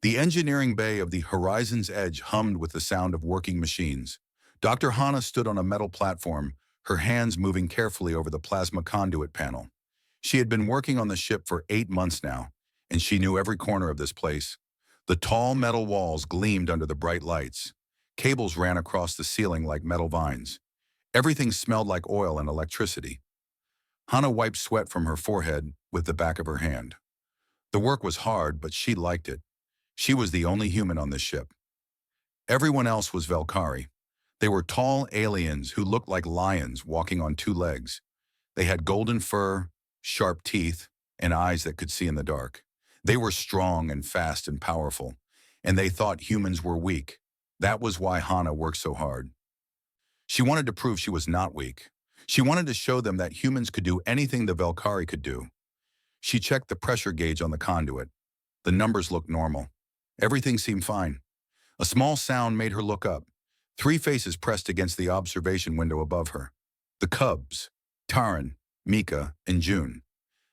The engineering bay of the horizon's edge hummed with the sound of working machines. Dr. Hana stood on a metal platform, her hands moving carefully over the plasma conduit panel. She had been working on the ship for 8 months now, and she knew every corner of this place. The tall metal walls gleamed under the bright lights. Cables ran across the ceiling like metal vines. Everything smelled like oil and electricity. Hana wiped sweat from her forehead with the back of her hand. The work was hard, but she liked it. She was the only human on this ship. Everyone else was Velkari. They were tall aliens who looked like lions walking on 2 legs. They had golden fur, sharp teeth, and eyes that could see in the dark. They were strong and fast and powerful, and they thought humans were weak. That was why Hana worked so hard. She wanted to prove she was not weak. She wanted to show them that humans could do anything the Velkari could do. She checked the pressure gauge on the conduit. The numbers looked normal. Everything seemed fine. A small sound made her look up. 3 faces pressed against the observation window above her. The Cubs, Taran, Mika, and June.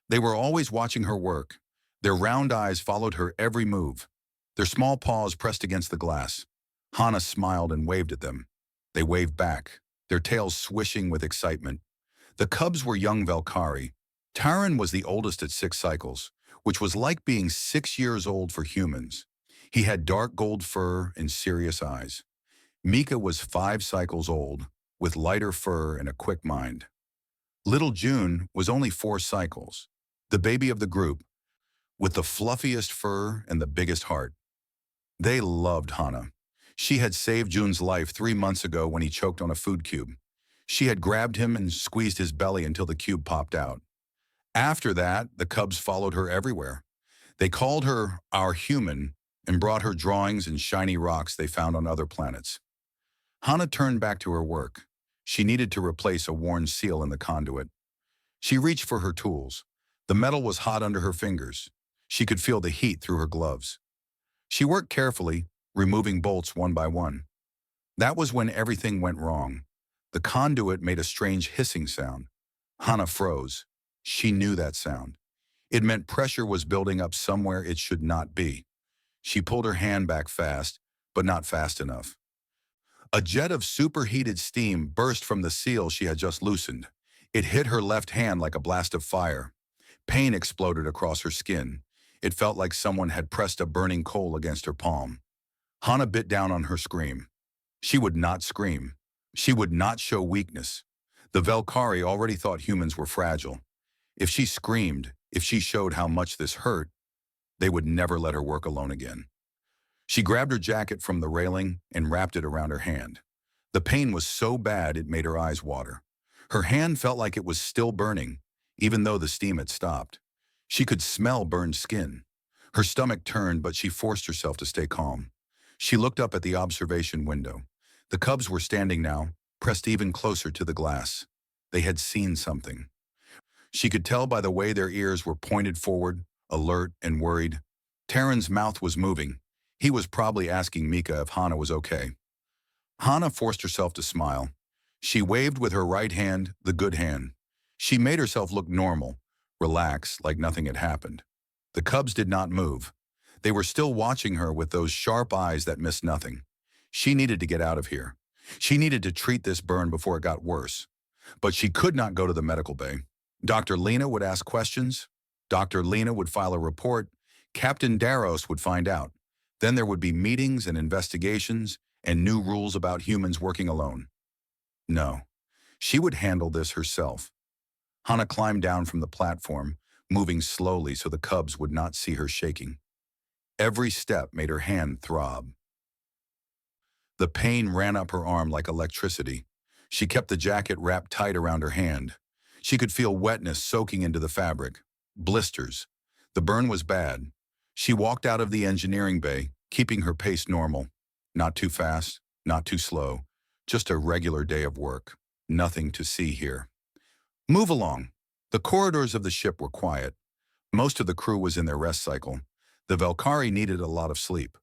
They were always watching her work. Their round eyes followed her every move. Their small paws pressed against the glass. Hana smiled and waved at them. They waved back, their tails swishing with excitement. The Cubs were young Velkari. Taran was the oldest at 6 cycles, which was like being 6 years old for humans. He had dark gold fur and serious eyes. Mika was 5 cycles old, with lighter fur and a quick mind. Little June was only 4 cycles, the baby of the group, with the fluffiest fur and the biggest heart. They loved Hana. She had saved June's life 3 months ago when he choked on a food cube. She had grabbed him and squeezed his belly until the cube popped out. After that, the Cubs followed her everywhere. They called her our human and brought her drawings and shiny rocks they found on other planets. Hana turned back to her work. She needed to replace a worn seal in the conduit. She reached for her tools. The metal was hot under her fingers. She could feel the heat through her gloves. She worked carefully, removing bolts one by one. That was when everything went wrong. The conduit made a strange hissing sound. Hana froze. She knew that sound. It meant pressure was building up somewhere it should not be. She pulled her hand back fast, but not fast enough. A jet of superheated steam burst from the seal she had just loosened. It hit her left hand like a blast of fire. Pain exploded across her skin. It felt like someone had pressed a burning coal against her palm. Hana bit down on her scream. She would not scream. She would not show weakness. The Velkari already thought humans were fragile. If she screamed, if she showed how much this hurt, they would never let her work alone again. She grabbed her jacket from the railing and wrapped it around her hand. The pain was so bad it made her eyes water. Her hand felt like it was still burning, even though the steam had stopped. She could smell burned skin. Her stomach turned, but she forced herself to stay calm. She looked up at the observation window. The Cubs were standing now, pressed even closer to the glass. They had seen something. She could tell by the way their ears were pointed forward, alert and worried. Taran's mouth was moving. He was probably asking Mika if Hana was okay. Hana forced herself to smile. She waved with her right hand, the good hand. She made herself look normal, relaxed, like nothing had happened. The Cubs did not move. They were still watching her with those sharp eyes that missed nothing. She needed to get out of here. She needed to treat this burn before it got worse. But she could not go to the medical bay. Dr. Lena would ask questions. Dr. Lena would file a report. Captain Daros would find out. Then there would be meetings and investigations and new rules about humans working alone. No, she would handle this herself. Hana climbed down from the platform, moving slowly so the Cubs would not see her shaking. Every step made her hand throb. The pain ran up her arm like electricity. She kept the jacket wrapped tight around her hand. She could feel wetness soaking into the fabric. Blisters. The burn was bad. She walked out of the engineering bay, keeping her pace normal. Not too fast, not too slow. Just a regular day of work. Nothing to see here. Move along. The corridors of the ship were quiet. Most of the crew was in their rest cycle. The Velkari needed a lot of sleep.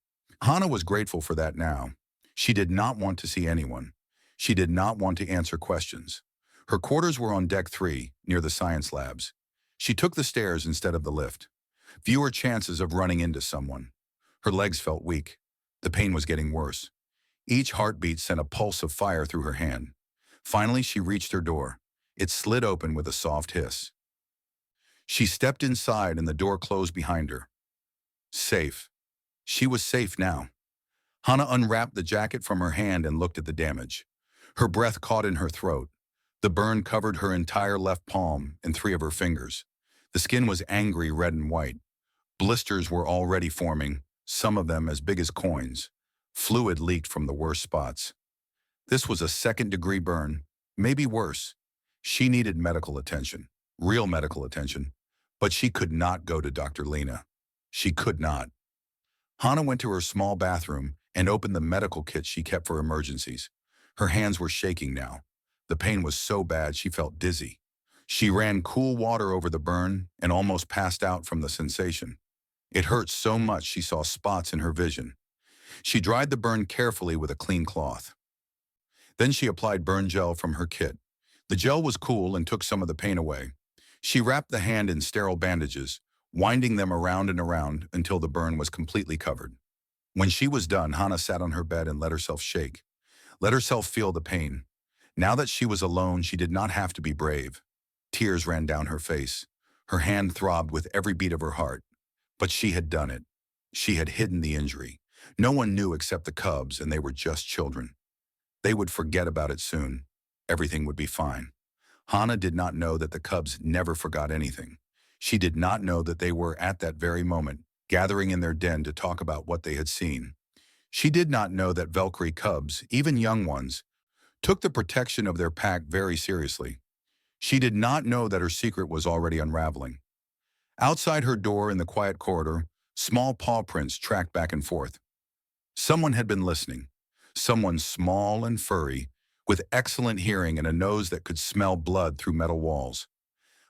Hana was grateful for that now. She did not want to see anyone. She did not want to answer questions. Her quarters were on deck 3, near the science labs. She took the stairs instead of the lift. Fewer chances of running into someone. Her legs felt weak. The pain was getting worse. Each heartbeat sent a pulse of fire through her hand. Finally, she reached her door. It slid open with a soft hiss. She stepped inside and the door closed behind her. Safe. She was safe now. Hana unwrapped the jacket from her hand and looked at the damage. Her breath caught in her throat. The burn covered her entire left palm and 3 of her fingers. The skin was angry red and white. Blisters were already forming, some of them as big as coins. Fluid leaked from the worst spots. This was a second-degree burn, maybe worse. She needed medical attention, real medical attention, but she could not go to Dr. Lena. She could not. Hana went to her small bathroom and opened the medical kit she kept for emergencies. Her hands were shaking now. The pain was so bad she felt dizzy. She ran cool water over the burn and almost passed out from the sensation. It hurt so much she saw spots in her vision. She dried the burn carefully with a clean cloth. Then she applied burn gel from her kit. The gel was cool and took some of the pain away. She wrapped the hand in sterile bandages, winding them around and around until the burn was completely covered. When she was done, Hana sat on her bed and let herself shake. Let herself feel the pain. Now that she was alone, she did not have to be brave. Tears ran down her face. Her hand throbbed with every beat of her heart. But she had done it. She had hidden the injury. No one knew except the cubs, and they were just children. They would forget about it soon. Everything would be fine. Hana did not know that the cubs never forgot anything. She did not know that they were, at that very moment, gathering in their den to talk about what they had seen. She did not know that Valkyrie cubs, even young ones, took the protection of their pack very seriously. She did not know that her secret was already unraveling. Outside her door in the quiet corridor, small paw prints tracked back and forth. Someone had been listening. Someone small and furry, with excellent hearing and a nose that could smell blood through metal walls.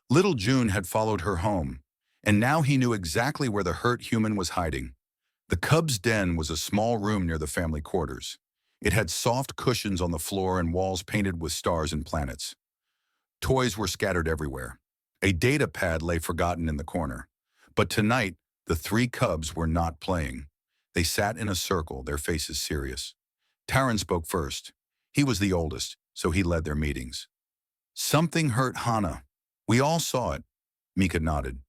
Little June had followed her home, and now he knew exactly where the hurt human was hiding. The cub's den was a small room near the family quarters. It had soft cushions on the floor and walls painted with stars and planets. Toys were scattered everywhere. A data pad lay forgotten in the corner. But tonight, the 3 cubs were not playing. They sat in a circle, their faces serious. Taran spoke first. He was the oldest, so he led their meetings. Something hurt Hana. We all saw it. Mika nodded.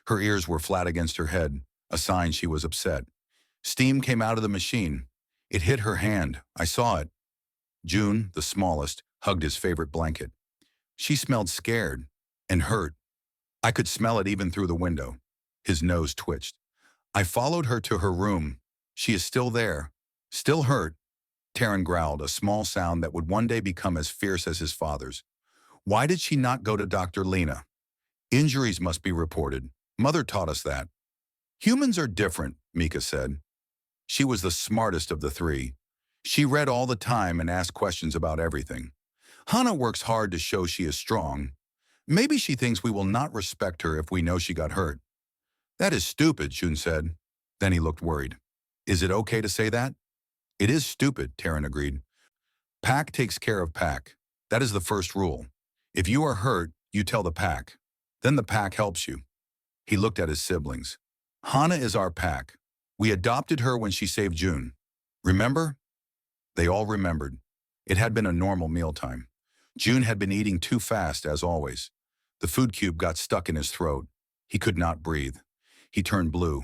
Her ears were flat against her head, a sign she was upset. Steam came out of the machine. It hit her hand. I saw it. June, the smallest, hugged his favorite blanket. She smelled scared and hurt. I could smell it even through the window. His nose twitched. I followed her to her room. She is still there. Still hurt. Taran growled, a small sound that would one day become as fierce as his father's. Why did she not go to Dr. Lena? Injuries must be reported. Mother taught us that. Humans are different, Mika said. She was the smartest of the 3. She read all the time and asked questions about everything. Hana works hard to show she is strong. Maybe she thinks we will not respect her if we know she got hurt. That is stupid, June said. Then he looked worried. Is it okay to say that? It is stupid, Taran agreed. Pack takes care of pack. That is the first rule. If you are hurt, you tell the pack. Then the pack helps you. He looked at his siblings. Hana is our pack. We adopted her when she saved June. Remember? They all remembered. It had been a normal mealtime. June had been eating too fast, as always. The food cube got stuck in his throat. He could not breathe. He turned blue.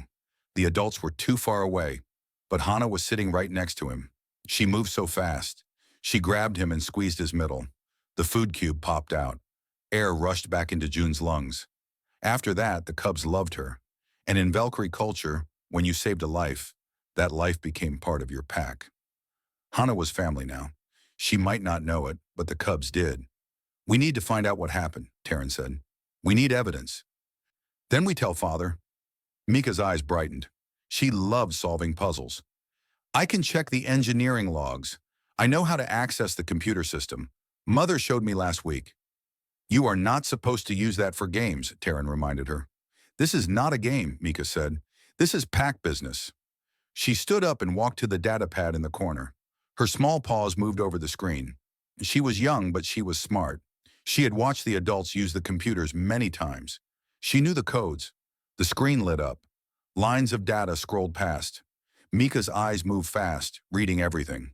The adults were too far away, but Hana was sitting right next to him. She moved so fast. She grabbed him and squeezed his middle. The food cube popped out. Air rushed back into June's lungs. After that, the cubs loved her. And in Valkyrie culture, when you saved a life, that life became part of your pack. Hana was family now. She might not know it, but the cubs did. We need to find out what happened, Taran said. We need evidence. Then we tell Father. Mika's eyes brightened. She loved solving puzzles. I can check the engineering logs. I know how to access the computer system. Mother showed me last week. You are not supposed to use that for games, Taran reminded her. This is not a game, Mika said. This is pack business. She stood up and walked to the data pad in the corner. Her small paws moved over the screen. She was young, but she was smart. She had watched the adults use the computers many times. She knew the codes. The screen lit up. Lines of data scrolled past. Mika's eyes moved fast, reading everything.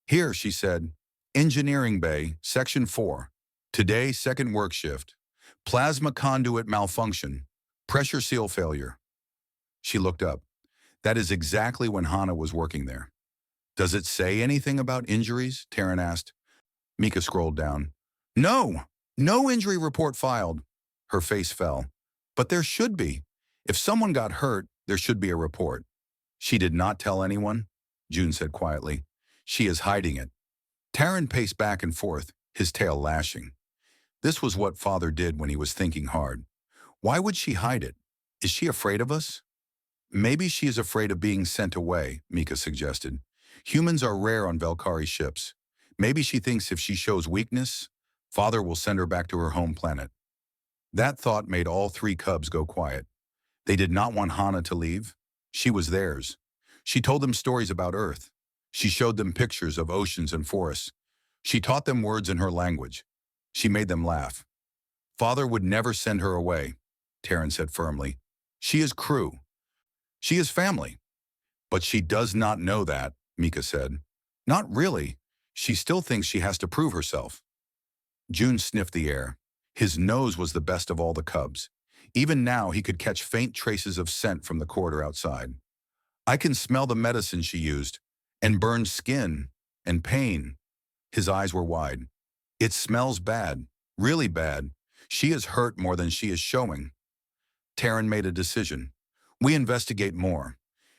Here, she said, Engineering Bay, Section 4. Today, second work shift. Plasma conduit malfunction. Pressure seal failure. She looked up. That is exactly when Hana was working there. Does it say anything about injuries? Taryn asked. Mika scrolled down. No, no injury report filed. Her face fell. But there should be. If someone got hurt, there should be a report. She did not tell anyone, June said quietly. She is hiding it. Taryn paced back and forth, his tail lashing. This was what father did when he was thinking hard. Why would she hide it? Is she afraid of us? Maybe she is afraid of being sent away, Mika suggested. Humans are rare on Velkari ships. Maybe she thinks if she shows weakness, father will send her back to her home planet. That thought made all three cubs go quiet. They did not want Hana to leave. She was theirs. She told them stories about Earth. She showed them pictures of oceans and forests. She taught them words in her language. She made them laugh. Father would never send her away, Taryn said firmly. She is crew. She is family. But she does not know that, Mika said. Not really. She still thinks she has to prove herself. June sniffed the air. His nose was the best of all the cubs. Even now he could catch faint traces of scent from the corridor outside. I can smell the medicine she used, and burned skin, and pain. His eyes were wide. It smells bad, really bad. She is hurt more than she is showing. Taryn made a decision. We investigate more.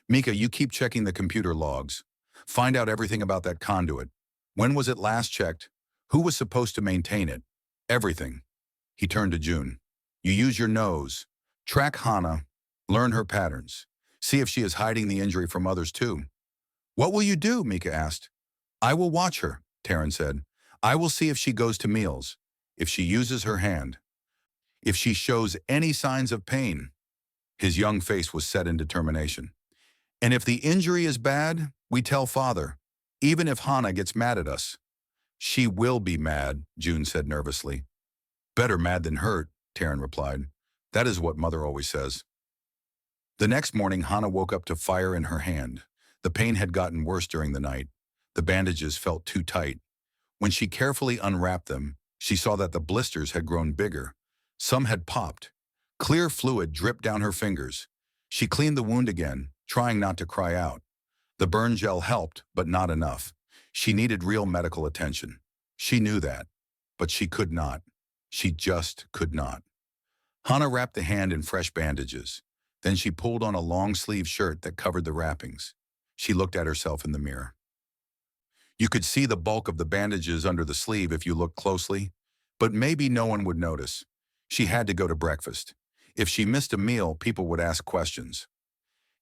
Mika, you keep checking the computer logs. Find out everything about that conduit. When was it last checked? Who was supposed to maintain it? Everything. He turned to June. You use your nose. Track Hana. Learn her patterns. See if she is hiding the injury from others too. What will you do? Mika asked. I will watch her, Taryn said. I will see if she goes to meals, if she uses her hand, if she shows any signs of pain. His young face was set in determination. And if the injury is bad, we tell father, even if Hana gets mad at us. She will be mad, June said nervously. Better mad than hurt, Taryn replied. That is what mother always says. The next morning, Hana woke up to fire in her hand. The pain had gotten worse during the night. The bandages felt too tight. When she carefully unwrapped them, she saw that the blisters had grown bigger. Some had popped. Clear fluid dripped down her fingers. She cleaned the wound again, trying not to cry out. The burn gel helped, but not enough. She needed real medical attention. She knew that, but she could not. She just could not. Hana wrapped the hand in fresh bandages. Then she pulled on a long-sleeve shirt that covered the wrappings. She looked at herself in the mirror. You could see the bulk of the bandages under the sleeve if you looked closely, but maybe no one would notice. She had to go to breakfast. If she missed a meal, people would ask questions.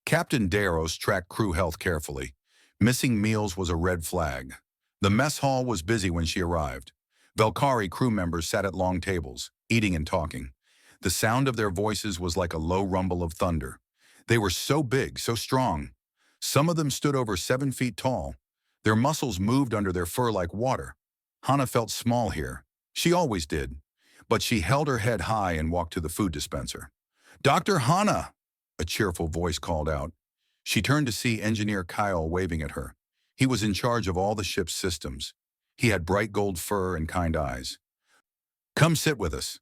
Captain Darrows tracked crew health carefully. Missing meals was a red flag. The mess hall was busy when she arrived. Velkari crew members sat at long tables, eating and talking. The sound of their voices was like a low rumble of thunder. They were so big, so strong. Some of them stood over 7 feet tall. Their muscles moved under their fur like water. Hana felt small here. She always did. But she held her head high and walked to the food dispenser. Dr. Hana, a cheerful voice called out. She turned to see Engineer Kyle waving at her. He was in charge of all the ship's systems. He had bright gold fur and kind eyes. Come sit with us.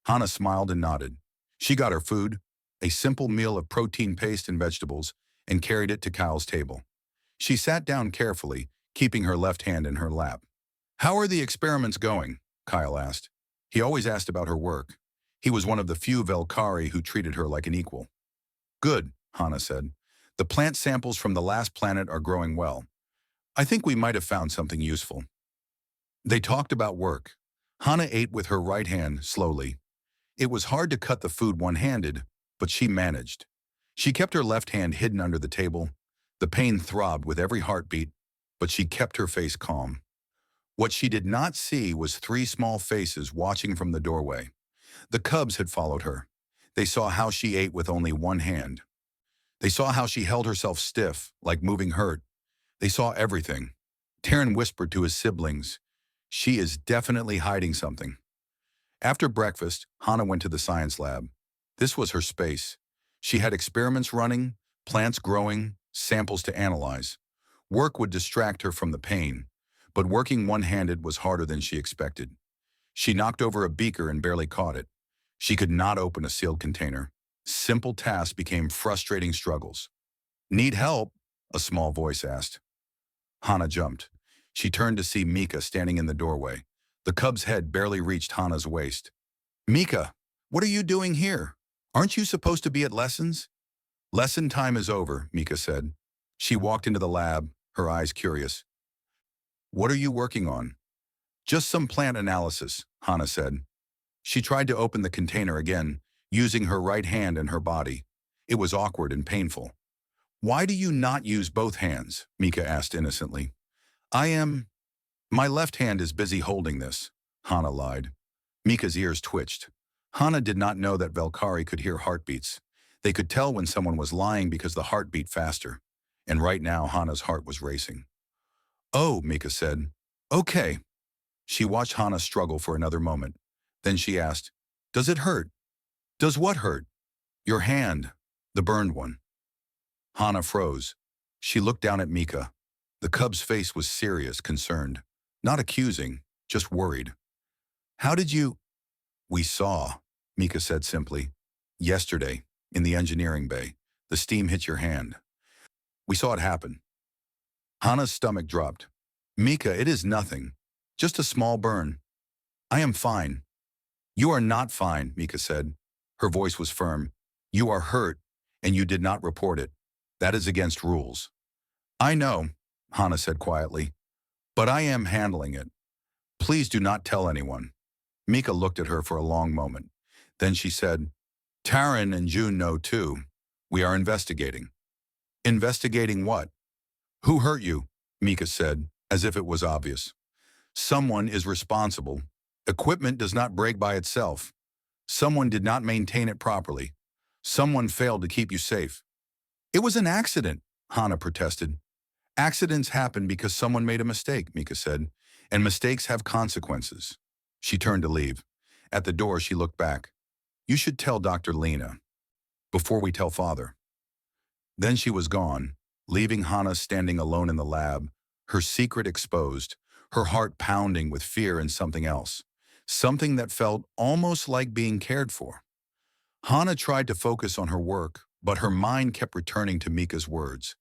Hana smiled and nodded. She got her food, a simple meal of protein paste and vegetables, and carried it to Kyle's table. She sat down carefully, keeping her left hand in her lap. How are the experiments going? Kyle asked. He always asked about her work. He was one of the few Velkari who treated her like an equal. Good, Hana said. The plant samples from the last planet are growing well. I think we might have found something useful. They talked about work. Hana ate with her right hand, slowly. It was hard to cut the food one-handed, but she managed. She kept her left hand hidden under the table. The pain throbbed with every heartbeat, but she kept her face calm. What she did not see was 3 small faces watching from the doorway. The cubs had followed her. They saw how she ate with only one hand. They saw how she held herself stiff, like moving hurt. They saw everything. Taryn whispered to his siblings, "She is definitely hiding something." After breakfast, Hana went to the science lab. This was her space. She had experiments running, plants growing, samples to analyze. Work would distract her from the pain, but working one-handed was harder than she expected. She knocked over a beaker and barely caught it. She could not open a sealed container. Simple tasks became frustrating struggles. "Need help?" a small voice asked. Hana jumped. She turned to see Mika standing in the doorway. The cub's head barely reached Hana's waist. "Mika, what are you doing here? Aren't you supposed to be at lessons?" "Lesson time is over," Mika said. She walked into the lab, her eyes curious. "What are you working on?" "Just some plant analysis," Hana said. She tried to open the container again, using her right hand and her body. It was awkward and painful. "Why do you not use both hands?" Mika asked innocently. My left hand is busy holding this," Hana lied. Mika's ears twitched. Hana did not know that Valkyrie could hear heartbeats. They could tell when someone was lying because the heart beat faster. And right now, Hana's heart was racing. "Oh," Mika said. "Okay." She watched Hana struggle for another moment. Then she asked, "Does it hurt?" "Does what hurt?" "Your hand, the burned one." Hana froze. She looked down at Mika. The cub's face was serious, concerned. Not accusing, just worried. "How did you—" "We saw," Mika said simply. "Yesterday, in the engineering bay, the steam hit your hand. We saw it happen." Hana's stomach dropped. "Mika, it is nothing. Just a small burn. I am fine." "You are not fine," Mika said. Her voice was firm. "You are hurt, and you did not report it. That is against rules." "I know," Hana said quietly, "but I am handling it. Please do not tell anyone." Mika looked at her for a long moment. Then she said, "Taryn and June know too. We are investigating." "Investigating what?" "Who hurt you?" Mika said, as if it was obvious. "Someone is responsible. Equipment does not break by itself. Someone did not maintain it properly. Someone failed to keep you safe." "It was an accident," Hana protested. "Accidents happen because someone made a mistake," Mika said, "and mistakes have consequences." She turned to leave. At the door, she looked back. "You should tell Dr. Lena before we tell Father." Then she was gone, leaving Hana standing alone in the lab, her secret exposed, her heart pounding with fear and something else, something that felt almost like being cared for. Hana tried to focus on her work, but her mind kept returning to Mika's words.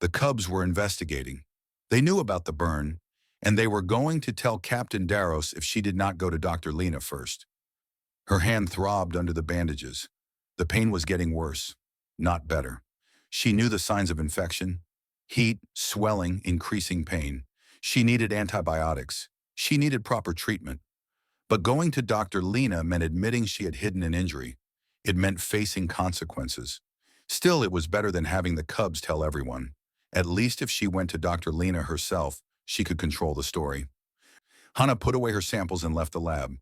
The cubs were investigating. They knew about the burn, and they were going to tell Captain Daros if she did not go to Dr. Lena first. Her hand throbbed under the bandages. The pain was getting worse, not better. She knew the signs of infection: heat, swelling, increasing pain. She needed antibiotics. She needed proper treatment. But going to Dr. Lena meant admitting she had hidden an injury. It meant facing consequences. Still, it was better than having the cubs tell everyone. At least if she went to Dr. Lena herself, she could control the story. Hana put away her samples and left the lab.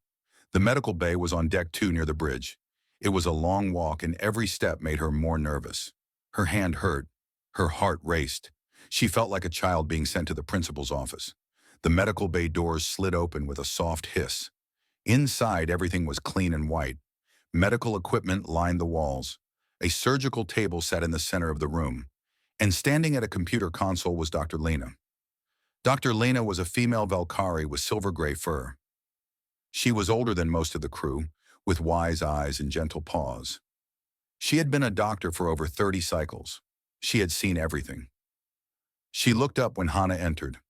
The medical bay was on deck 2 near the bridge. It was a long walk, and every step made her more nervous. Her hand hurt. Her heart raced. She felt like a child being sent to the principal's office. The medical bay doors slid open with a soft hiss. Inside, everything was clean and white. Medical equipment lined the walls. A surgical table sat in the center of the room. And standing at a computer console was Dr. Lena. Dr. Lena was a female Valkyrie with silver-gray fur. She was older than most of the crew, with wise eyes and gentle paws. She had been a doctor for over 30 cycles. She had seen everything. She looked up when Hana entered.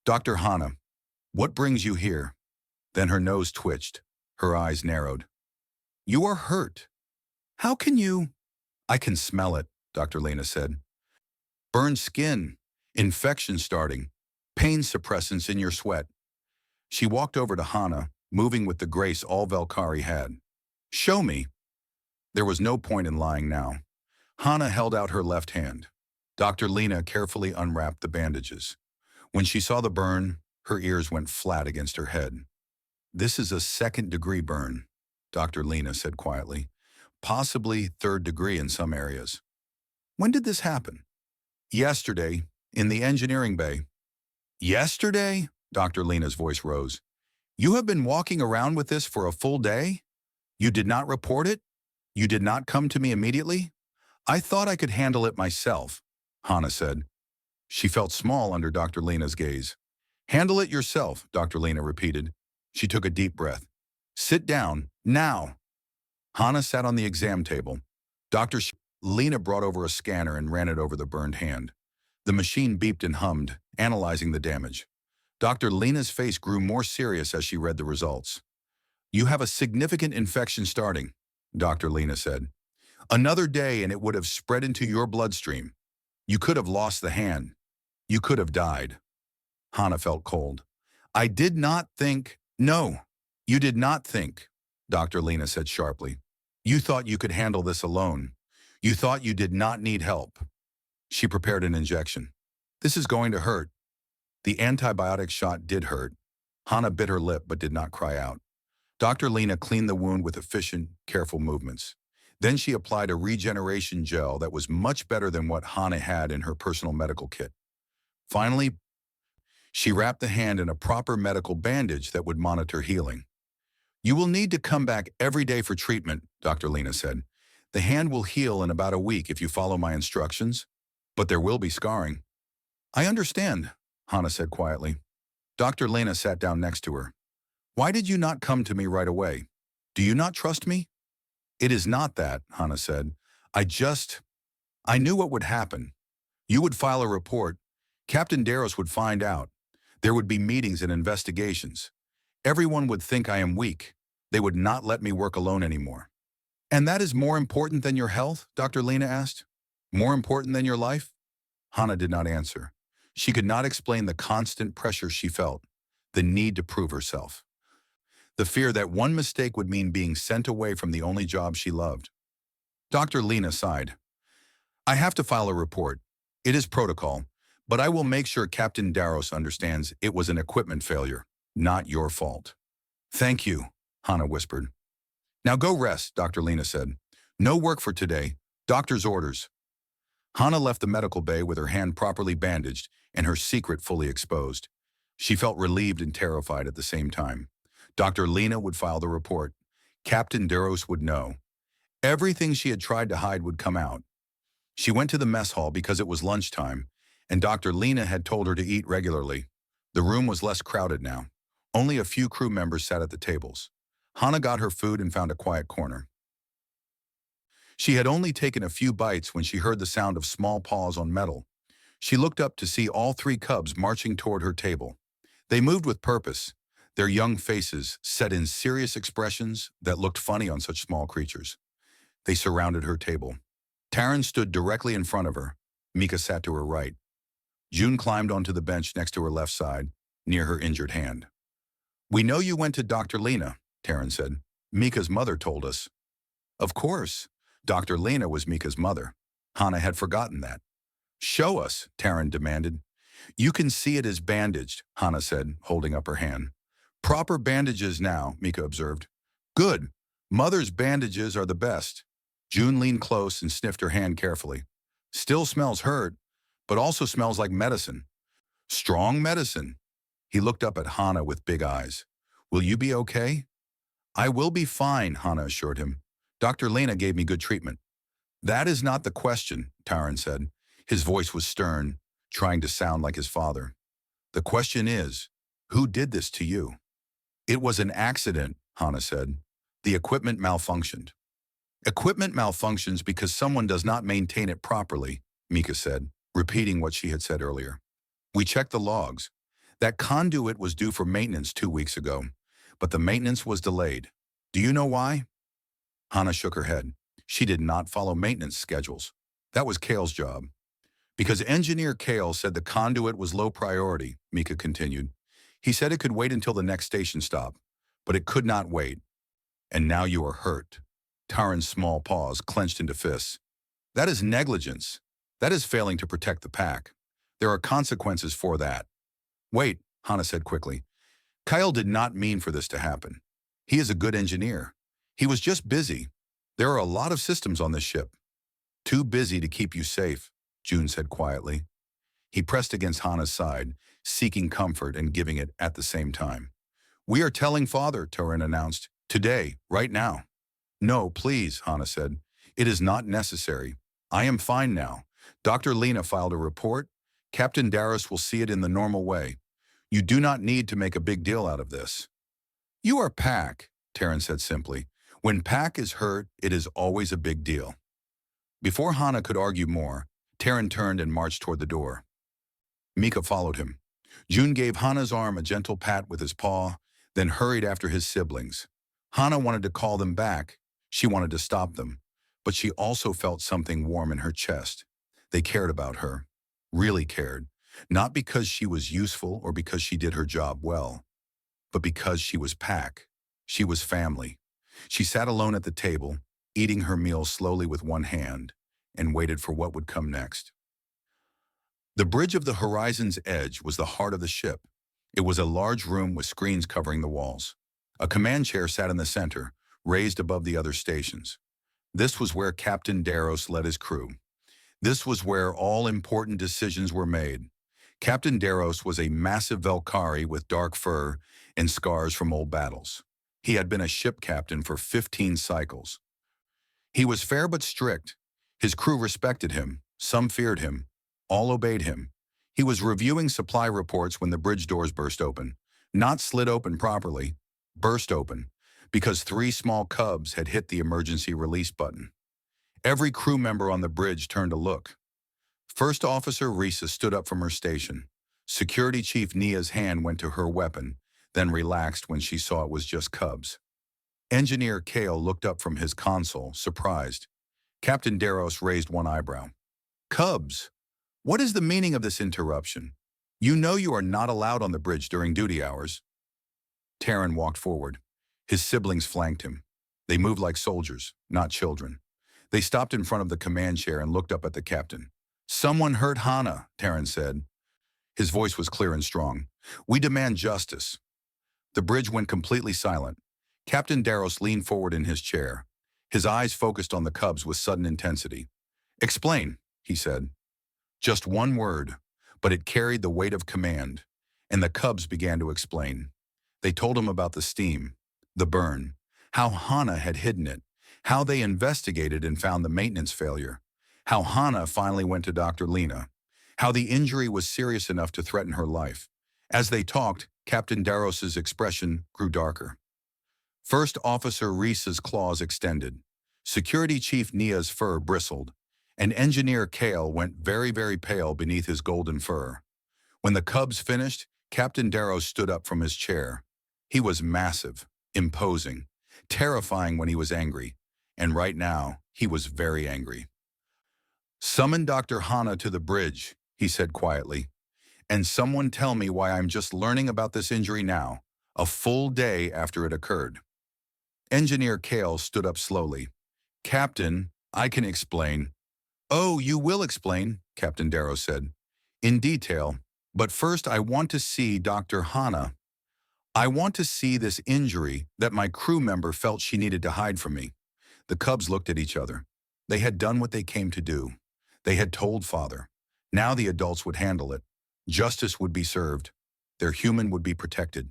"Dr. Hana, what brings you here?" Then her nose twitched. Her eyes narrowed. "You are hurt. How can you—" "I can smell it," Dr. Lena said. "Burned skin, infection starting, pain suppressants in your sweat." She walked over to Hana, moving with the grace all Valkyrie had. "Show me." There was no point in lying now. Hana held out her left hand. Dr. Lena carefully unwrapped the bandages. When she saw the burn, her ears went flat against her head. "This is a 2nd-degree burn," Dr. Lena said quietly. "Possibly 3rd degree in some areas." "When did this happen?" "Yesterday, in the engineering bay." "Yesterday?" Dr. Lena's voice rose. "You have been walking around with this for a full day? You did not report it? You did not come to me immediately? I thought I could handle it myself." Hana said. She felt small under Dr. Lena's gaze. Handle it yourself, Dr. Lena repeated. She took a deep breath. Sit down, now. Hana sat on the exam table. Lena brought over a scanner and ran it over the burned hand. The machine beeped and hummed, analyzing the damage. Dr. Lena's face grew more serious as she read the results. You have a significant infection starting, Dr. Lena said. Another day and it would have spread into your bloodstream. You could have lost the hand. You could have died. Hana felt cold. I did not think. No, you did not think, Dr. Lena said sharply. You thought you could handle this alone. You thought you did not need help. She prepared an injection. This is going to hurt. The antibiotic shot did hurt. Hana bit her lip but did not cry out. Dr. Lena cleaned the wound with efficient, careful movements. Then she applied a regeneration gel that was much better than what Hana had in her personal medical kit. Finally, she wrapped the hand in a proper medical bandage that would monitor healing. You will need to come back every day for treatment, Dr. Lena said. The hand will heal in about a week if you follow my instructions, but there will be scarring. I understand, Hana said quietly. Dr. Lena sat down next to her. Why did you not come to me right away? Do you not trust me? It is not that, Hana said. I knew what would happen. You would file a report. Captain Darrows would find out. There would be meetings and investigations. Everyone would think I am weak. They would not let me work alone anymore. And that is more important than your health? Dr. Lena asked. More important than your life? Hana did not answer. She could not explain the constant pressure she felt, the need to prove herself. The fear that one mistake would mean being sent away from the only job she loved. Dr. Lena sighed. I have to file a report. It is protocol, but I will make sure Captain Darrows understands it was an equipment failure, not your fault. Thank you, Hana whispered. Now go rest, Dr. Lena said. No work for today. Doctor's orders. Hana left the medical bay with her hand properly bandaged and her secret fully exposed. She felt relieved and terrified at the same time. Dr. Lena would file the report. Captain Darrows would know. Everything she had tried to hide would come out. She went to the mess hall because it was lunchtime, and Dr. Lena had told her to eat regularly. The room was less crowded now. Only a few crew members sat at the tables. Hana got her food and found a quiet corner. She had only taken a few bites when she heard the sound of small paws on metal. She looked up to see all 3 cubs marching toward her table. They moved with purpose, their young faces set in serious expressions that looked funny on such small creatures. They surrounded her table. Taryn stood directly in front of her. Mika sat to her right. June climbed onto the bench next to her left side, near her injured hand. We know you went to Dr. Lena, Taryn said. Mika's mother told us. Of course, Dr. Lena was Mika's mother. Hana had forgotten that. Show us, Taryn demanded. You can see it is bandaged, Hana said, holding up her hand. Proper bandages now, Mika observed. Good. Mother's bandages are the best. June leaned close and sniffed her hand carefully. Still smells hurt, but also smells like medicine. Strong medicine. He looked up at Hana with big eyes. Will you be okay? I will be fine, Hana assured him. Dr. Lena gave me good treatment. That is not the question, Taryn said. His voice was stern, trying to sound like his father. The question is, who did this to you? It was an accident, Hana said. The equipment malfunctioned. Equipment malfunctions because someone does not maintain it properly, Mika said, repeating what she had said earlier. We checked the logs. That conduit was due for maintenance 2 weeks ago, but the maintenance was delayed. Do you know why? Hana shook her head. She did not follow maintenance schedules. That was Kale's job. Because Engineer Kale said the conduit was low priority, Mika continued. He said it could wait until the next station stop, but it could not wait. And now you are hurt. Taryn's small paws clenched into fists. That is negligence. That is failing to protect the pack. There are consequences for that. Wait, Hana said quickly. Kyle did not mean for this to happen. He is a good engineer. He was just busy. There are a lot of systems on this ship. Too busy to keep you safe, June said quietly. He pressed against Hana's side, seeking comfort and giving it at the same time. We are telling Father, Taryn announced. Today, right now. No, please, Hana said. It is not necessary. I am fine now. Dr. Lena filed a report. Captain Darrows will see it in the normal way. You do not need to make a big deal out of this. You are Pac, Terran said simply. When Pac is hurt, it is always a big deal. Before Hana could argue more, Terran turned and marched toward the door. Mika followed him. June gave Hana's arm a gentle pat with his paw, then hurried after his siblings. Hana wanted to call them back. She wanted to stop them. But she also felt something warm in her chest. They cared about her. Really cared. Not because she was useful or because she did her job well, but because she was Pac. She was family. She sat alone at the table, eating her meal slowly with one hand, and waited for what would come next. The bridge of the horizon's edge was the heart of the ship. It was a large room with screens covering the walls. A command chair sat in the center, raised above the other stations. This was where Captain Darrows led his crew. This was where all important decisions were made. Captain Darrows was a massive Valkyrie with dark fur and scars from old battles. He had been a ship captain for 15 cycles. He was fair but strict. His crew respected him. Some feared him. All obeyed him. He was reviewing supply reports when the bridge doors burst open. Not slid open properly, burst open, because 3 small cubs had hit the emergency release button. Every crew member on the bridge turned to look. First Officer Risa stood up from her station. Security Chief Nia's hand went to her weapon, then relaxed when she saw it was just cubs. Engineer Kale looked up from his console, surprised. Captain Darrows raised one eyebrow. Cubs! What is the meaning of this interruption? You know you are not allowed on the bridge during duty hours. Terran walked forward. His siblings flanked him. They moved like soldiers, not children. They stopped in front of the command chair and looked up at the captain. Someone hurt Hana, Terran said. His voice was clear and strong. We demand justice. The bridge went completely silent. Captain Darrows leaned forward in his chair. His eyes focused on the cubs with sudden intensity. Explain, he said. Just one word, but it carried the weight of command, and the cubs began to explain. They told him about the steam, the burn, how Hana had hidden it, how they investigated and found the maintenance failure, how Hana finally went to Dr. Lena, how the injury was serious enough to threaten her life. As they talked, Captain Darrows's expression grew darker. First Officer Risa's claws extended. Security Chief Nia's fur bristled, and Engineer Kale went very, very pale beneath his golden fur. When the cubs finished, Captain Darrows stood up from his chair. He was massive, imposing, terrifying when he was angry, and right now, he was very angry. Summon Dr. Hana to the bridge, he said quietly, and someone tell me why I'm just learning about this injury now, a full day after it occurred. Engineer Kale stood up slowly. Captain, I can explain. Oh, you will explain, Captain Darrows said. In detail, but first I want to see Dr. Hana. I want to see this injury that my crew member felt she needed to hide from me. The cubs looked at each other. They had done what they came to do. They had told Father. Now the adults would handle it. Justice would be served. Their human would be protected.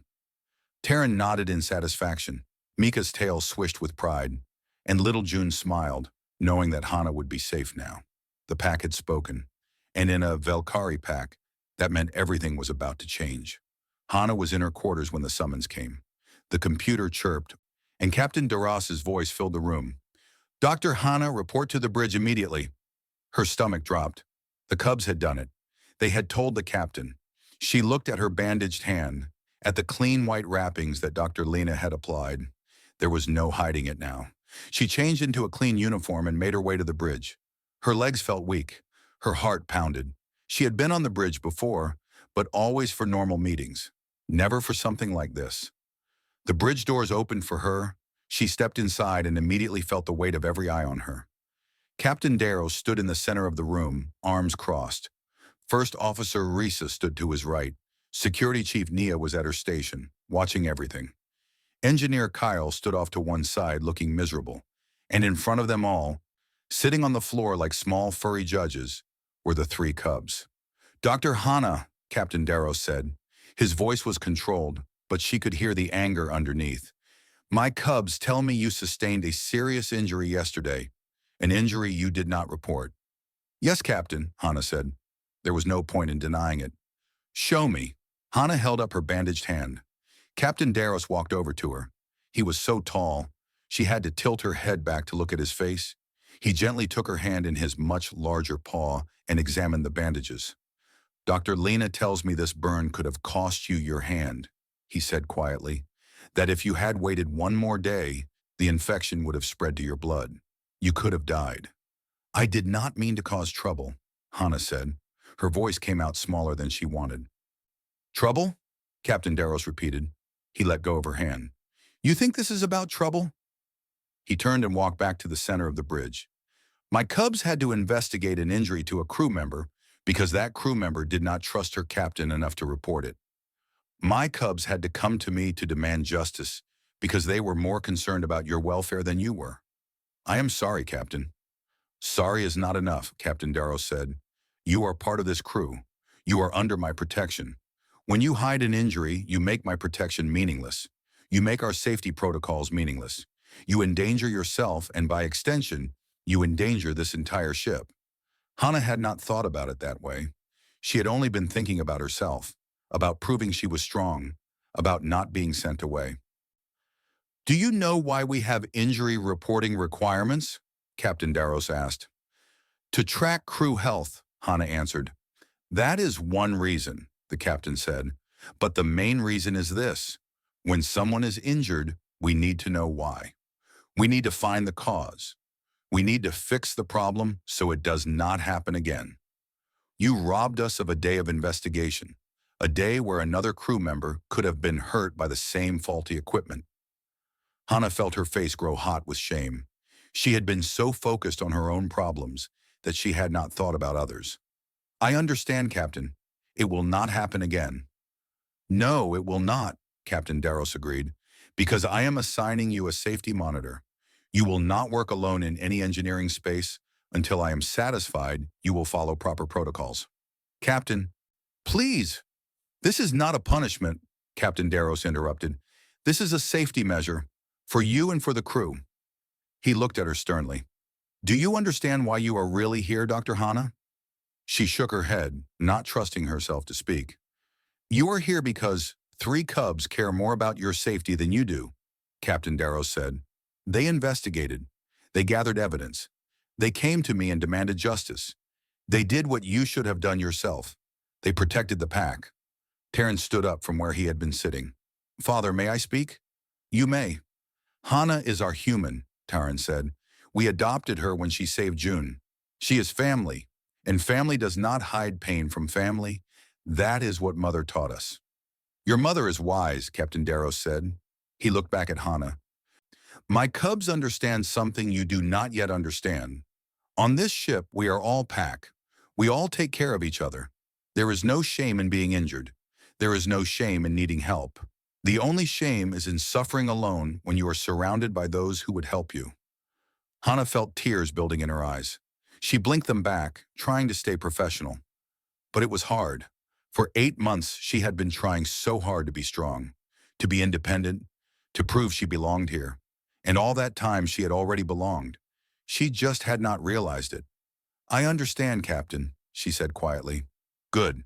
Terran nodded in satisfaction. Mika's tail swished with pride, and little June smiled, knowing that Hana would be safe now. The pack had spoken, and in a Valkyrie pack, that meant everything was about to change. Hana was in her quarters when the summons came. The computer chirped, and Captain Darrows's voice filled the room. Dr. Hana, report to the bridge immediately. Her stomach dropped. The cubs had done it. They had told the captain. She looked at her bandaged hand, at the clean white wrappings that Dr. Lena had applied. There was no hiding it now. She changed into a clean uniform and made her way to the bridge. Her legs felt weak. Her heart pounded. She had been on the bridge before, but always for normal meetings. Never for something like this. The bridge doors opened for her. She stepped inside and immediately felt the weight of every eye on her. Captain Darrows stood in the center of the room, arms crossed. First Officer Risa stood to his right. Security Chief Nia was at her station, watching everything. Engineer Kyle stood off to one side, looking miserable. And in front of them all, sitting on the floor like small furry judges, were the 3 cubs. Dr. Hana, Captain Darrows said. His voice was controlled, but she could hear the anger underneath. My cubs tell me you sustained a serious injury yesterday, an injury you did not report. Yes, Captain, Hana said. There was no point in denying it. Show me. Hana held up her bandaged hand. Captain Darrows walked over to her. He was so tall, she had to tilt her head back to look at his face. He gently took her hand in his much larger paw and examined the bandages. Dr. Lena tells me this burn could have cost you your hand, he said quietly. That if you had waited one more day, the infection would have spread to your blood. You could have died. I did not mean to cause trouble, Hana said. Her voice came out smaller than she wanted. Trouble? Captain Darrows repeated. He let go of her hand. You think this is about trouble? He turned and walked back to the center of the bridge. My cubs had to investigate an injury to a crew member because that crew member did not trust her captain enough to report it. My cubs had to come to me to demand justice because they were more concerned about your welfare than you were. I am sorry, Captain. Sorry is not enough, Captain Darrow said. You are part of this crew. You are under my protection. When you hide an injury, you make my protection meaningless. You make our safety protocols meaningless. You endanger yourself, and by extension, you endanger this entire ship. Hana had not thought about it that way. She had only been thinking about herself, about proving she was strong, about not being sent away. Do you know why we have injury reporting requirements? Captain Darrows asked. To track crew health, Hana answered. That is one reason, the captain said. But the main reason is this. When someone is injured, we need to know why. We need to find the cause. We need to fix the problem so it does not happen again. You robbed us of a day of investigation, a day where another crew member could have been hurt by the same faulty equipment. Hana felt her face grow hot with shame. She had been so focused on her own problems that she had not thought about others. I understand, Captain. It will not happen again. No, it will not, Captain Darrows agreed, because I am assigning you a safety monitor. You will not work alone in any engineering space until I am satisfied you will follow proper protocols. Captain, please. This is not a punishment, Captain Darrows interrupted. This is a safety measure, for you and for the crew. He looked at her sternly. Do you understand why you are really here, Dr. Hana? She shook her head, not trusting herself to speak. You are here because 3 cubs care more about your safety than you do, Captain Darrows said. They investigated. They gathered evidence. They came to me and demanded justice. They did what you should have done yourself. They protected the pack. Terrence stood up from where he had been sitting. Father, may I speak? You may. Hana is our human, Taran said. We adopted her when she saved June. She is family, and family does not hide pain from family. That is what Mother taught us. Your mother is wise, Captain Darrows said. He looked back at Hana. My cubs understand something you do not yet understand. On this ship, we are all pack. We all take care of each other. There is no shame in being injured. There is no shame in needing help. The only shame is in suffering alone when you are surrounded by those who would help you. Hana felt tears building in her eyes. She blinked them back, trying to stay professional. But it was hard. For 8 months, she had been trying so hard to be strong, to be independent, to prove she belonged here. And all that time she had already belonged. She just had not realized it. I understand, Captain, she said quietly. Good.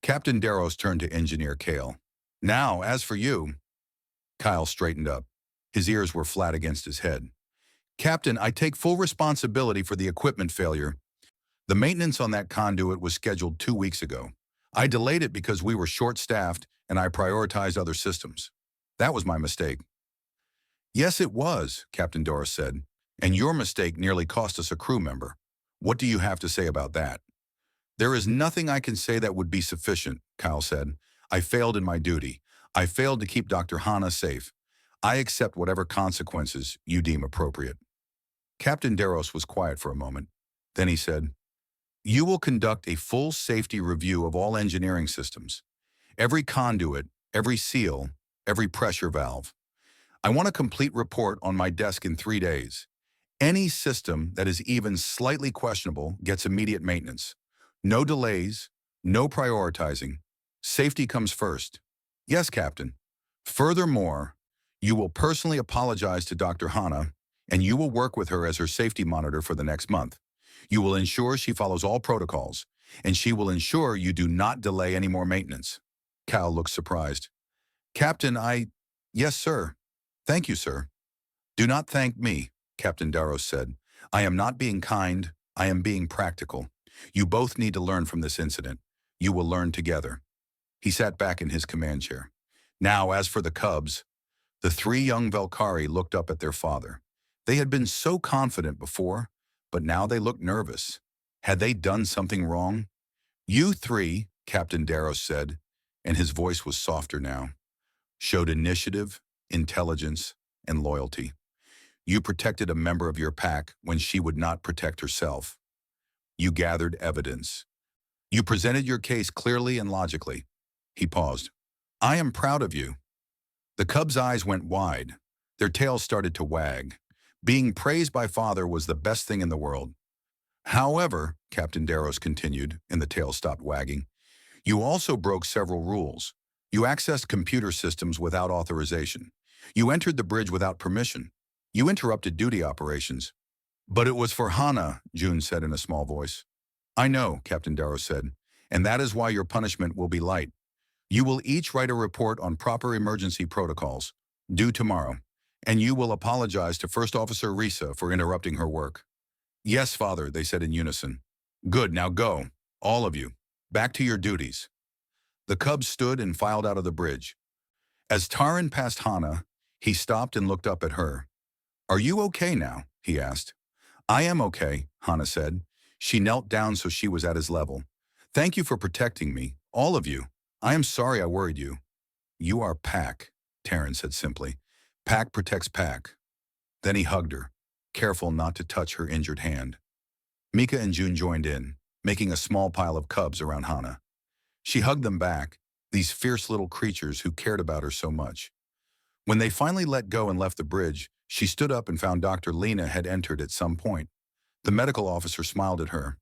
Captain Darrows turned to Engineer Kale. Now, as for you. Kyle straightened up. His ears were flat against his head. Captain, I take full responsibility for the equipment failure. The maintenance on that conduit was scheduled 2 weeks ago. I delayed it because we were short-staffed and I prioritized other systems. That was my mistake. Yes, it was, Captain Doris said, and your mistake nearly cost us a crew member. What do you have to say about that? There is nothing I can say that would be sufficient, Kyle said. I failed in my duty. I failed to keep Dr. Hana safe. I accept whatever consequences you deem appropriate. Captain Darrows was quiet for a moment. Then he said, You will conduct a full safety review of all engineering systems. Every conduit, every seal, every pressure valve. I want a complete report on my desk in 3 days. Any system that is even slightly questionable gets immediate maintenance. No delays, no prioritizing. Safety comes first. Yes, Captain. Furthermore, you will personally apologize to Dr. Hana, and you will work with her as her safety monitor for the next month. You will ensure she follows all protocols, and she will ensure you do not delay any more maintenance." Cal looked surprised. "Captain, Yes, sir. Thank you, sir." "Do not thank me," Captain Darrow said. "I am not being kind. I am being practical. You both need to learn from this incident. You will learn together." He sat back in his command chair. "Now, as for the cubs," the three young Velkari looked up at their father. They had been so confident before, but now they looked nervous. Had they done something wrong? "You three," Captain Darrow said, and his voice was softer now, "showed initiative, intelligence, and loyalty. You protected a member of your pack when she would not protect herself. You gathered evidence. You presented your case clearly and logically." He paused. "I am proud of you." The cubs' eyes went wide. Their tails started to wag. Being praised by father was the best thing in the world. "However," Captain Darrows continued, and the tail stopped wagging, "you also broke several rules. You accessed computer systems without authorization. You entered the bridge without permission. You interrupted duty operations." "But it was for Hana," June said in a small voice. "I know," Captain Darrow said, "and that is why your punishment will be light. You will each write a report on proper emergency protocols, due tomorrow, and you will apologize to First Officer Risa for interrupting her work." "Yes, father," they said in unison. "Good, now go, all of you, back to your duties." The cubs stood and filed out of the bridge. As Taran passed Hana, he stopped and looked up at her. "Are you okay now?" he asked. "I am okay," Hana said. She knelt down so she was at his level. "Thank you for protecting me, all of you. I am sorry I worried you." "You are Pack," Taran said simply. "Pack protects Pack." Then he hugged her, careful not to touch her injured hand. Mika and June joined in, making a small pile of cubs around Hana. She hugged them back, these fierce little creatures who cared about her so much. When they finally let go and left the bridge, she stood up and found Dr. Lena had entered at some point. The medical officer smiled at her.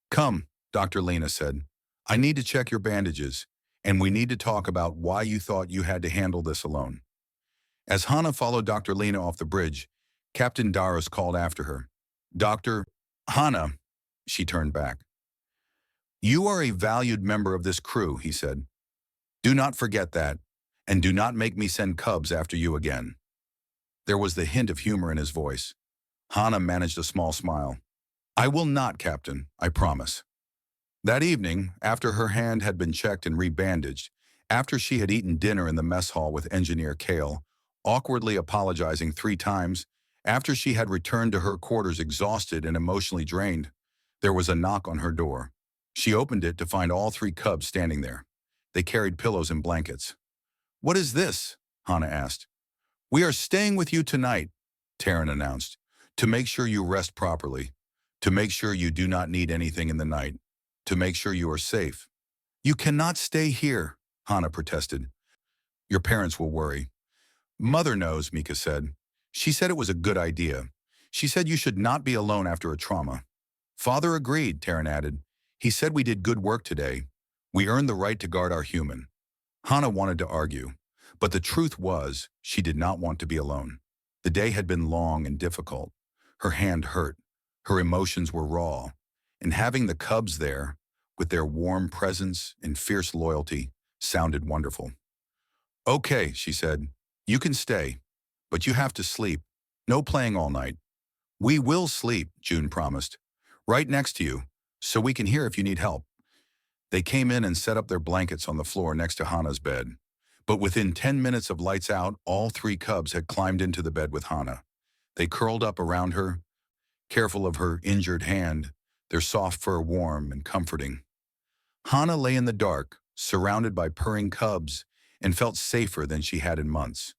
"Come," Dr. Lena said. "I need to check your bandages, and we need to talk about why you thought you had to handle this alone." As Hana followed Dr. Lena off the bridge, Captain Daros called after her. "Dr. Hana," she turned back. "You are a valued member of this crew," he said. "Do not forget that, and do not make me send cubs after you again." There was the hint of humor in his voice. Hana managed a small smile. "I will not, Captain, I promise." That evening, after her hand had been checked and rebandaged, after she had eaten dinner in the mess hall with Engineer Kale, awkwardly apologizing 3 times, after she had returned to her quarters exhausted and emotionally drained, there was a knock on her door. She opened it to find all 3 cubs standing there. They carried pillows and blankets. "What is this?" Hana asked. "We are staying with you tonight," Taran announced, "to make sure you rest properly, to make sure you do not need anything in the night, to make sure you are safe." "You cannot stay here," Hana protested. "Your parents will worry." "Mother knows," Mika said. "She said it was a good idea. She said you should not be alone after a trauma." "Father agreed," Taran added. "He said we did good work today. We earned the right to guard our human." Hana wanted to argue, but the truth was she did not want to be alone. The day had been long and difficult. Her hand hurt. Her emotions were raw. And having the cubs there, with their warm presence and fierce loyalty, sounded wonderful. "Okay," she said. "You can stay, but you have to sleep. No playing all night." "We will sleep," June promised. "Right next to you, so we can hear if you need help." They came in and set up their blankets on the floor next to Hana's bed. But within 10 minutes of lights out, all 3 cubs had climbed into the bed with Hana. They curled up around her, careful of her injured hand, their soft fur warm and comforting. Hana lay in the dark, surrounded by purring cubs, and felt safer than she had in months.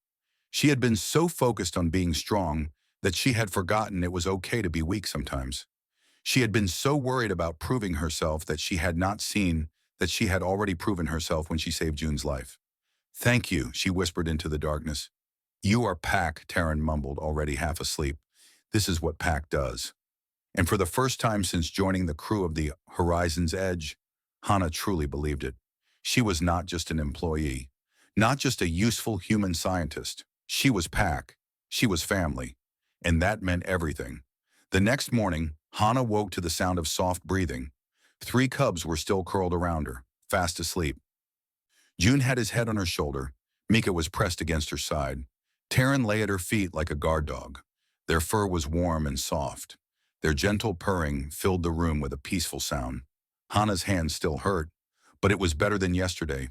She had been so focused on being strong that she had forgotten it was okay to be weak sometimes. She had been so worried about proving herself that she had not seen that she had already proven herself when she saved June's life. "Thank you," she whispered into the darkness. "You are Pack," Taran mumbled, already half asleep. "This is what Pack does." And for the first time since joining the crew of the Horizon's Edge, Hana truly believed it. She was not just an employee, not just a useful human scientist. She was Pack. She was family. And that meant everything. The next morning, Hana woke to the sound of soft breathing. 3 cubs were still curled around her, fast asleep. June had his head on her shoulder. Mika was pressed against her side. Taryn lay at her feet like a guard dog. Their fur was warm and soft. Their gentle purring filled the room with a peaceful sound. Hana's hand still hurt, but it was better than yesterday.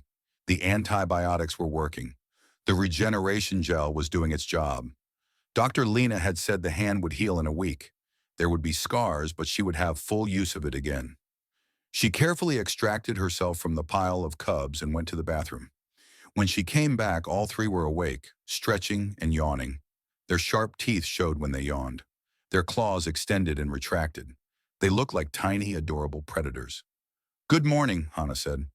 The antibiotics were working. The regeneration gel was doing its job. Dr. Lena had said the hand would heal in a week. There would be scars, but she would have full use of it again. She carefully extracted herself from the pile of cubs and went to the bathroom. When she came back, all 3 were awake, stretching and yawning. Their sharp teeth showed when they yawned. Their claws extended and retracted. They looked like tiny, adorable predators. "Good morning," Hana said.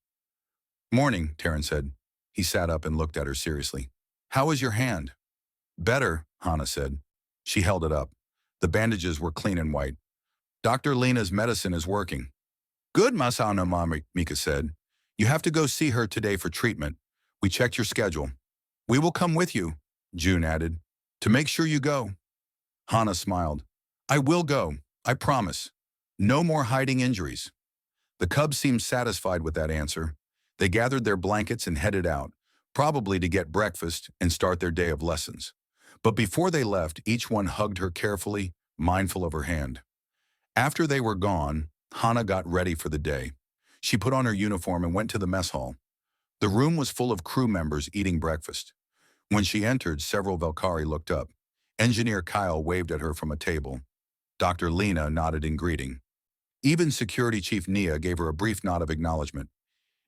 "Morning," Taryn said. He sat up and looked at her seriously. "How is your hand?" "Better," Hana said. She held it up. The bandages were clean and white. "Dr. Lena's medicine is working." "Good, Masano Mami," Mika said. "You have to go see her today for treatment. We checked your schedule." "We will come with you," June added, "to make sure you go." Hana smiled. "I will go, I promise. No more hiding injuries." The cubs seemed satisfied with that answer. They gathered their blankets and headed out, probably to get breakfast and start their day of lessons. But before they left, each one hugged her carefully, mindful of her hand. After they were gone, Hana got ready for the day. She put on her uniform and went to the mess hall. The room was full of crew members eating breakfast. When she entered, several Valkyrie looked up. Engineer Kyle waved at her from a table. Dr. Lena nodded in greeting. Even Security Chief Nia gave her a brief nod of acknowledgement.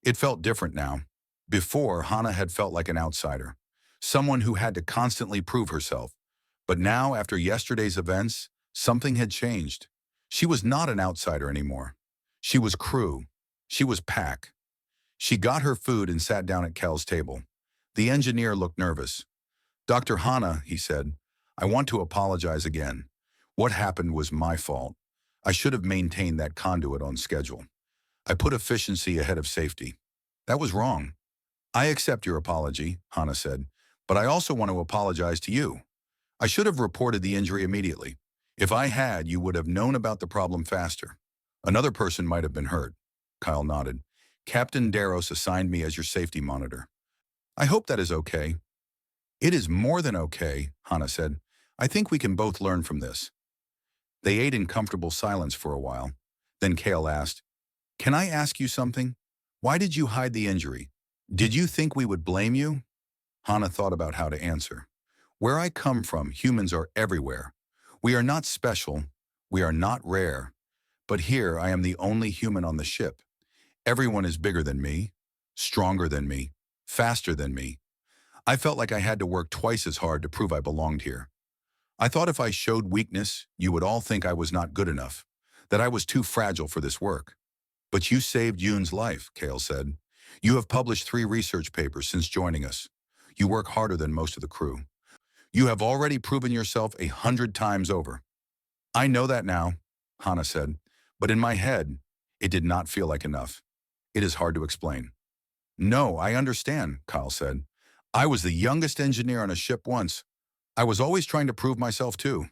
It felt different now. Before, Hana had felt like an outsider, someone who had to constantly prove herself. But now, after yesterday's events, something had changed. She was not an outsider anymore. She was crew. She was pack. She got her food and sat down at Kel's table. The engineer looked nervous. "Dr. Hana," he said, "I want to apologize again. What happened was my fault. I should have maintained that conduit on schedule. I put efficiency ahead of safety. That was wrong." "I accept your apology," Hana said, "but I also want to apologize to you. I should have reported the injury immediately. If I had, you would have known about the problem faster. Another person might have been hurt." Kyle nodded. "Captain Daros assigned me as your safety monitor. I hope that is okay." "It is more than okay," Hana said. "I think we can both learn from this." They ate in comfortable silence for a while. Then Kale asked, "Can I ask you something? Why did you hide the injury? Did you think we would blame you?" Hana thought about how to answer. "Where I come from, humans are everywhere. We are not special. We are not rare. But here I am the only human on the ship. Everyone is bigger than me, stronger than me, faster than me. I felt like I had to work twice as hard to prove I belonged here. I thought if I showed weakness, you would all think I was not good enough, that I was too fragile for this work. But you saved Yoon's life," Kale said. "You have published 3 research papers since joining us. You work harder than most of the crew. You have already proven yourself 100 times over." "I know that now," Hana said, "but in my head, it did not feel like enough. It is hard to explain." "No, I understand," Kyle said. "I was the youngest engineer on a ship once. I was always trying to prove myself too.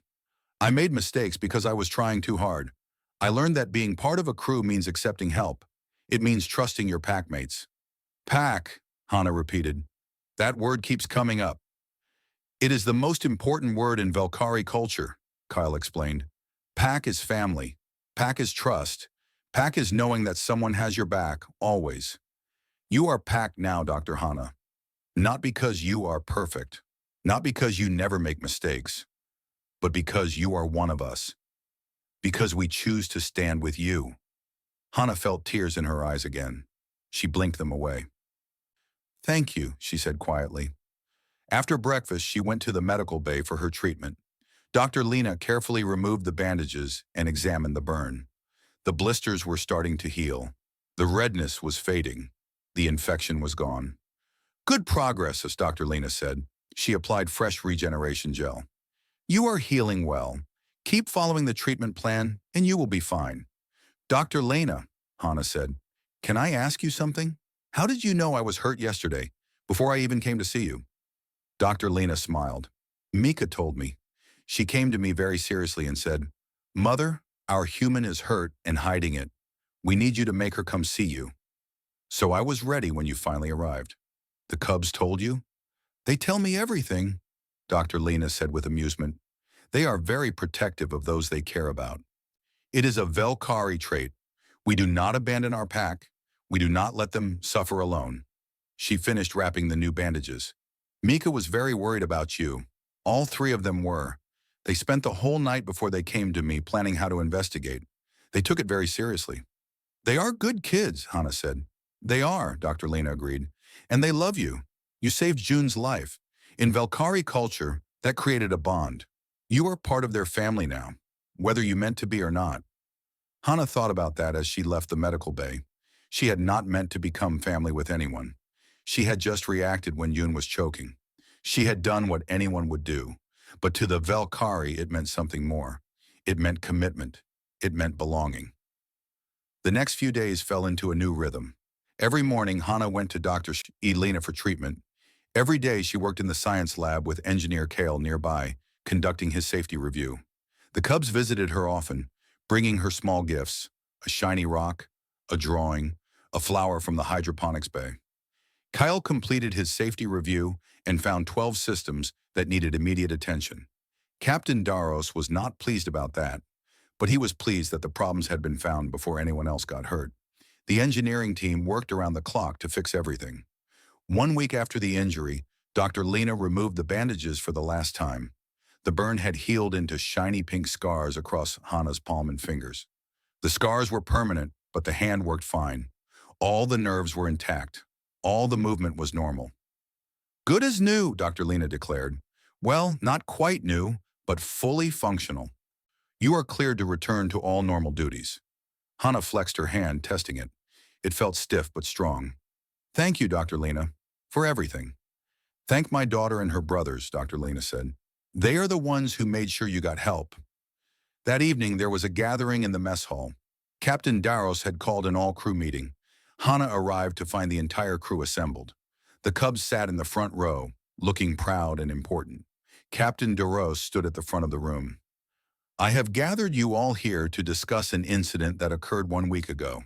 I made mistakes because I was trying too hard. I learned that being part of a crew means accepting help. It means trusting your packmates." "Pack," Hana repeated. "That word keeps coming up." "It is the most important word in Valkyrie culture," Kyle explained. "Pack is family. Pack is trust. Pack is knowing that someone has your back, always. You are Pack now, Dr. Hana. Not because you are perfect. Not because you never make mistakes. But because you are one of us. Because we choose to stand with you." Hana felt tears in her eyes again. She blinked them away. "Thank you," she said quietly. After breakfast, she went to the medical bay for her treatment. Dr. Lena carefully removed the bandages and examined the burn. The blisters were starting to heal. The redness was fading. The infection was gone. "Good progress," as Dr. Lena said. She applied fresh regeneration gel. "You are healing well. Keep following the treatment plan, and you will be fine." "Dr. Lena," Hana said, "can I ask you something? How did you know I was hurt yesterday, before I even came to see you?" Dr. Lena smiled. "Mika told me. She came to me very seriously and said, 'Mother, Our human is hurt and hiding it. We need you to make her come see you. So I was ready when you finally arrived. The Cubs told you? They tell me everything, Dr. Lena said with amusement. They are very protective of those they care about. It is a Velkari trait. We do not abandon our pack. We do not let them suffer alone. She finished wrapping the new bandages. Mika was very worried about you. All three of them were. They spent the whole night before they came to me planning how to investigate. They took it very seriously. They are good kids, Hana said. They are, Dr. Lena agreed. And they love you. You saved June's life. In Velkari culture, that created a bond. You are part of their family now, whether you meant to be or not. Hana thought about that as she left the medical bay. She had not meant to become family with anyone. She had just reacted when June was choking. She had done what anyone would do. But to the Velkari, it meant something more. It meant commitment. It meant belonging. The next few days fell into a new rhythm. Every morning, Hana went to Dr. Elena for treatment. Every day, she worked in the science lab with Engineer Kale nearby, conducting his safety review. The Cubs visited her often, bringing her small gifts, a shiny rock, a drawing, a flower from the hydroponics bay. Kyle completed his safety review and found 12 systems that needed immediate attention. Captain Daros was not pleased about that, but he was pleased that the problems had been found before anyone else got hurt. The engineering team worked around the clock to fix everything. 1 week after the injury, Dr. Lena removed the bandages for the last time. The burn had healed into shiny pink scars across Hana's palm and fingers. The scars were permanent, but the hand worked fine. All the nerves were intact. All the movement was normal. Good as new, Dr. Lena declared. Well, not quite new, but fully functional. You are cleared to return to all normal duties. Hana flexed her hand, testing it. It felt stiff but strong. Thank you, Dr. Lena, for everything. Thank my daughter and her brothers, Dr. Lena said. They are the ones who made sure you got help. That evening, there was a gathering in the mess hall. Captain Daros had called an all-crew meeting. Hana arrived to find the entire crew assembled. The Cubs sat in the front row, looking proud and important. Captain Daros stood at the front of the room. I have gathered you all here to discuss an incident that occurred 1 week ago.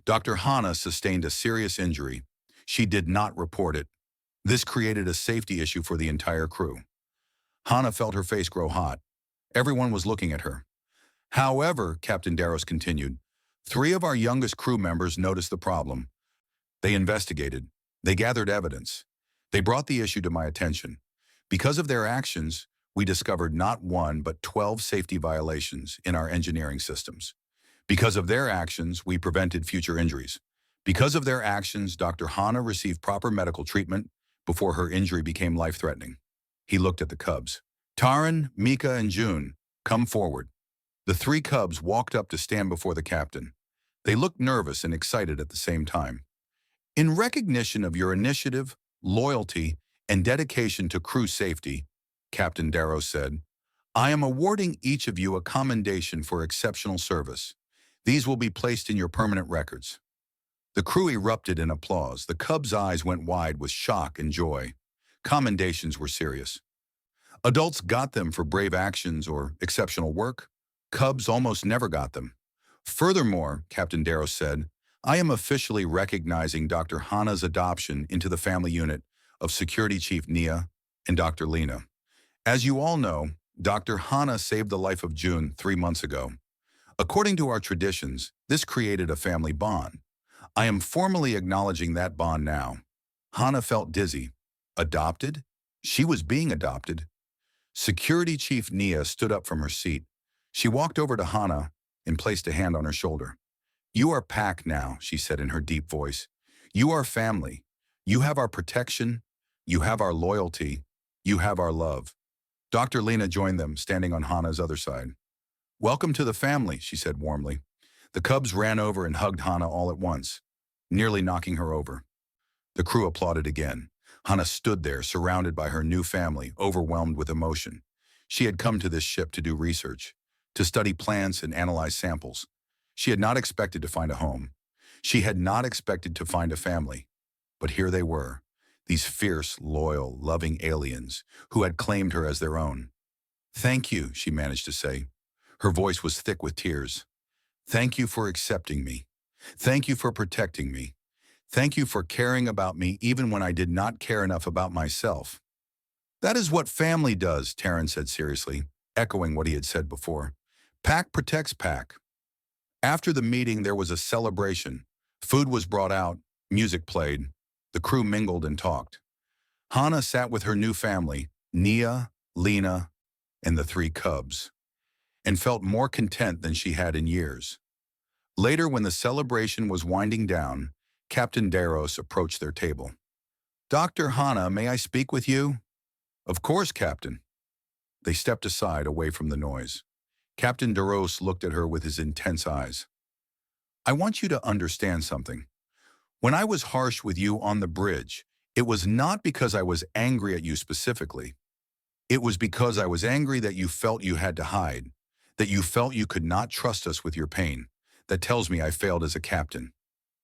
Dr. Hana sustained a serious injury. She did not report it. This created a safety issue for the entire crew. Hana felt her face grow hot. Everyone was looking at her. However, Captain Daros continued, 3 of our youngest crew members noticed the problem. They investigated. They gathered evidence. They brought the issue to my attention. Because of their actions, we discovered not 1 but 12 safety violations in our engineering systems. Because of their actions, we prevented future injuries. Because of their actions, Dr. Hana received proper medical treatment before her injury became life-threatening. He looked at the Cubs. Taran, Mika, and June, come forward. The 3 Cubs walked up to stand before the captain. They looked nervous and excited at the same time. In recognition of your initiative, loyalty, and dedication to crew safety, Captain Daros said, I am awarding each of you a commendation for exceptional service. These will be placed in your permanent records. The crew erupted in applause. The Cubs' eyes went wide with shock and joy. Commendations were serious. Adults got them for brave actions or exceptional work. Cubs almost never got them. Furthermore, Captain Daros said, I am officially recognizing Dr. Hana's adoption into the family unit of Security Chief Nia and Dr. Lena. As you all know, Dr. Hana saved the life of June 3 months ago. According to our traditions, this created a family bond. I am formally acknowledging that bond now. Hana felt dizzy. Adopted? She was being adopted. Security Chief Nia stood up from her seat. She walked over to Hana and placed a hand on her shoulder. You are pack now, she said in her deep voice. You are family. You have our protection. You have our loyalty. You have our love. Dr. Lena joined them, standing on Hana's other side. Welcome to the family, she said warmly. The Cubs ran over and hugged Hana all at once, nearly knocking her over. The crew applauded again. Hana stood there, surrounded by her new family, overwhelmed with emotion. She had come to this ship to do research, to study plants and analyze samples. She had not expected to find a home. She had not expected to find a family. But here they were, these fierce, loyal, loving aliens who had claimed her as their own. Thank you, she managed to say. Her voice was thick with tears. Thank you for accepting me. Thank you for protecting me. Thank you for caring about me even when I did not care enough about myself. That is what family does, Taryn said seriously, echoing what he had said before. Pack protects pack. After the meeting, there was a celebration. Food was brought out, music played. The crew mingled and talked. Hannah sat with her new family, Nia, Lena, and the three cubs, and felt more content than she had in years. Later, when the celebration was winding down, Captain Daros approached their table. Dr. Hannah, may I speak with you? Of course, Captain. They stepped aside, away from the noise. Captain Daros looked at her with his intense eyes. I want you to understand something. When I was harsh with you on the bridge, it was not because I was angry at you specifically. It was because I was angry that you felt you had to hide, that you felt you could not trust us with your pain. That tells me I failed as a captain.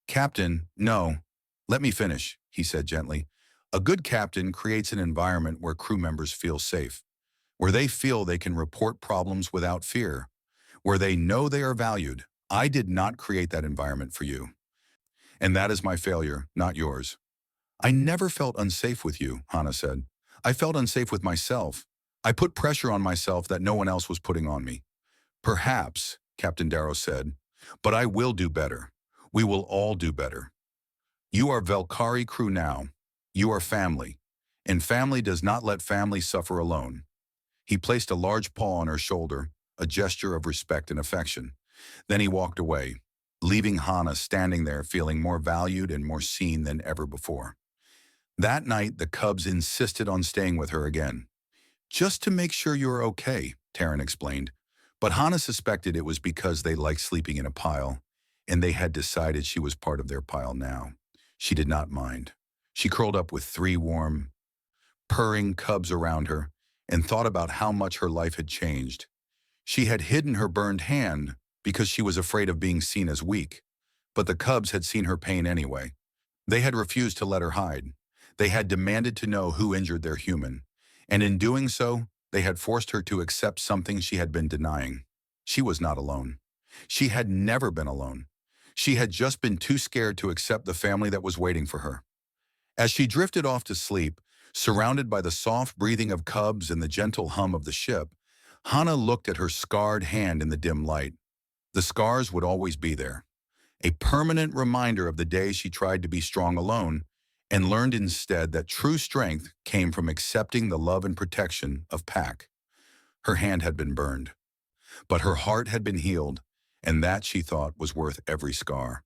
Captain, no. Let me finish, he said gently. A good captain creates an environment where crew members feel safe, where they feel they can report problems without fear, where they know they are valued. I did not create that environment for you. And that is my failure, not yours. I never felt unsafe with you, Hannah said. I felt unsafe with myself. I put pressure on myself that no one else was putting on me. Perhaps, Captain Darrow said, but I will do better. We will all do better. You are Velkari crew now. You are family. And family does not let family suffer alone. He placed a large paw on her shoulder, a gesture of respect and affection. Then he walked away, leaving Hannah standing there feeling more valued and more seen than ever before. That night, the cubs insisted on staying with her again. Just to make sure you are okay, Taryn explained. But Hannah suspected it was because they liked sleeping in a pile, and they had decided she was part of their pile now. She did not mind. She curled up with three warm, purring cubs around her and thought about how much her life had changed. She had hidden her burned hand because she was afraid of being seen as weak, but the cubs had seen her pain anyway. They had refused to let her hide. They had demanded to know who injured their human, and in doing so, they had forced her to accept something she had been denying. She was not alone. She had never been alone. She had just been too scared to accept the family that was waiting for her. As she drifted off to sleep, surrounded by the soft breathing of cubs and the gentle hum of the ship, Hannah looked at her scarred hand in the dim light. The scars would always be there, a permanent reminder of the day she tried to be strong alone and learned instead that true strength came from accepting the love and protection of Pack. Her hand had been burned, but her heart had been healed, and that, she thought, was worth every scar.